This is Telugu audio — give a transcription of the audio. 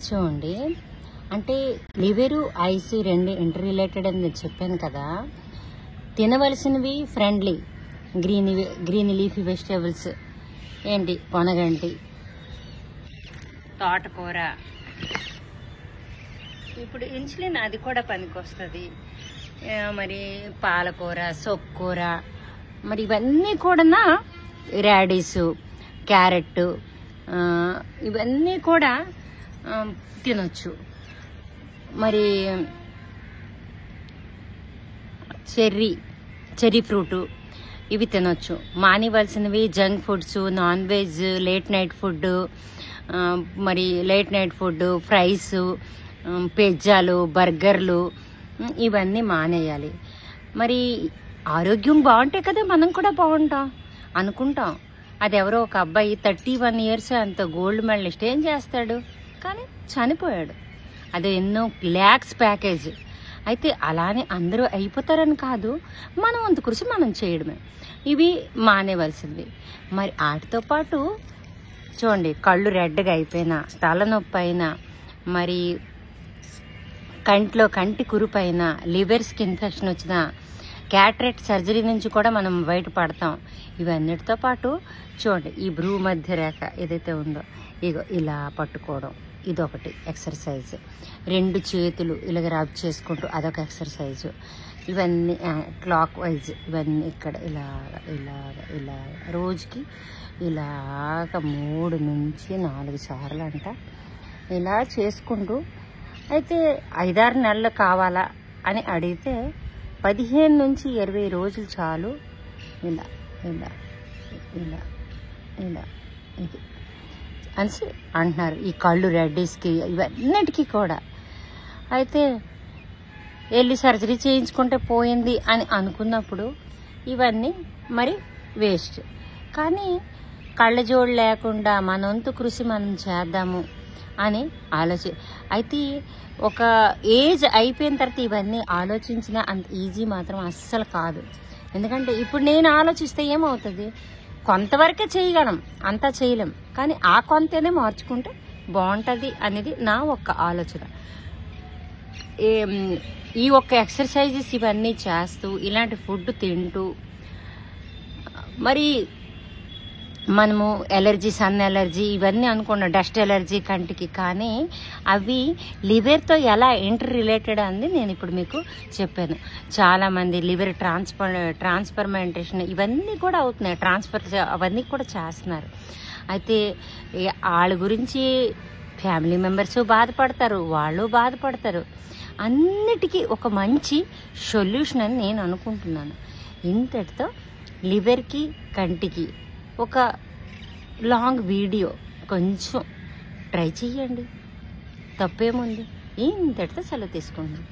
చూడండి, అంటే లివరు ఐస్ రెండు ఇంటర్ రిలేటెడ్ అని నేను చెప్పాను కదా. తినవలసినవి ఫ్రెండ్లీ గ్రీన్ లీఫీ వెజిటేబుల్స్ ఏంటి, పొనగంటి, తోటకూర. ఇప్పుడు ఇన్సులిన్ అది కూడా పనికొస్తుంది. మరి పాలకూర, సొక్కూర, మరి ఇవన్నీ కూడా రాడిస్, క్యారెట్, ఇవన్నీ కూడా తినొచ్చు. మరి చెర్రీ ఫ్రూటు ఇవి తినొచ్చు. మానివలసినవి junk foods, non veg, late night food, fries, పిజ్జాలు, బర్గర్లు ఇవన్నీ మానేయాలి. మరి ఆరోగ్యం బాగుంటే కదా మనం కూడా బాగుంటాం అనుకుంటాం. అది ఎవరో ఒక అబ్బాయి 31 years అంత గోల్డ్ మెడలిస్ట్ ఏం చేస్తాడు, కానీ చనిపోయాడు. అది ఎన్నో ల్యాక్స్ ప్యాకేజ్. అయితే అలానే అందరూ అయిపోతారని కాదు, మనం వంతు కృషి మనం చేయడమే. ఇవి మానేవలసినవి. మరి వాటితో పాటు చూడండి, కళ్ళు రెడ్గా అయిపోయినా, తలనొప్పి అయినా, మరి కంటి కురుపైనా, లివర్స్కి ఇన్ఫెక్షన్ వచ్చినా, క్యాటరేట్ సర్జరీ నుంచి కూడా మనం బయటపడతాం. ఇవన్నిటితో పాటు చూడండి, ఈ భ్రూ మధ్య రేఖ ఏదైతే ఉందో ఇగో ఇలా పట్టుకోవడం, ఇదొకటి ఎక్సర్సైజ్. 2 చేతులు ఇలాగ రబ్ చేసుకుంటూ అదొక ఎక్సర్సైజు. ఇవన్నీ క్లాక్ వైజ్, ఇవన్నీ ఇక్కడ ఇలాగ రోజుకి ఇలాగ 3 నుంచి 4 సార్లు అంట ఇలా చేసుకుంటూ. అయితే 5-6 నెలలు కావాలా అని అడిగితే 15 నుంచి 20 రోజులు చాలు. ఇలా ఇలా ఇలా ఇలా ఇది అని అంటున్నారు ఈ కళ్ళు రెడ్డిస్కి ఇవన్నిటికీ కూడా. అయితే వెళ్ళి సర్జరీ చేయించుకుంటే పోయింది అని అనుకున్నప్పుడు ఇవన్నీ మరి వేస్ట్. కానీ కళ్ళజోడు లేకుండా మనంతు కృషి మనం చేద్దాము అని అయితే ఒక ఏజ్ అయిపోయిన తర్వాత ఇవన్నీ ఆలోచించినా అంత ఈజీ మాత్రం అస్సలు కాదు. ఎందుకంటే ఇప్పుడు నేను ఆలోచిస్తే ఏమవుతుంది, కొంతవరకే చేయగలం, అంతా చేయలేం. కానీ ఆ కొంతనే మార్చుకుంటే బాగుంటుంది అనేది నా ఒక్క ఆలోచన. ఈ ఒక్క ఎక్సర్సైజెస్ ఇవన్నీ చేస్తూ, ఇలాంటి ఫుడ్ తింటూ, మరి మనము ఎలర్జీ, సన్ ఎలర్జీ ఇవన్నీ అనుకున్నాం, డస్ట్ ఎలర్జీ కంటికి, కానీ అవి లివర్తో ఎలా ఇంటర్ రిలేటెడ్ అని నేను ఇప్పుడు మీకు చెప్పాను. చాలామంది లివర్ ట్రాన్స్ఫర్మెంటేషన్ ఇవన్నీ కూడా అవుతున్నాయి, అవన్నీ కూడా చేస్తున్నారు. అయితే వాళ్ళ గురించి ఫ్యామిలీ మెంబర్స్ బాధపడతారు, వాళ్ళు బాధపడతారు. అన్నిటికీ ఒక మంచి సొల్యూషన్ అని నేను అనుకుంటున్నాను. ఇంతటితో లివర్కి, కంటికి ఒక లాంగ్ వీడియో కొంచెం ట్రై చేయండి, తప్పేముంది. ఇంతటితో సెలవు తీసుకుంటాను.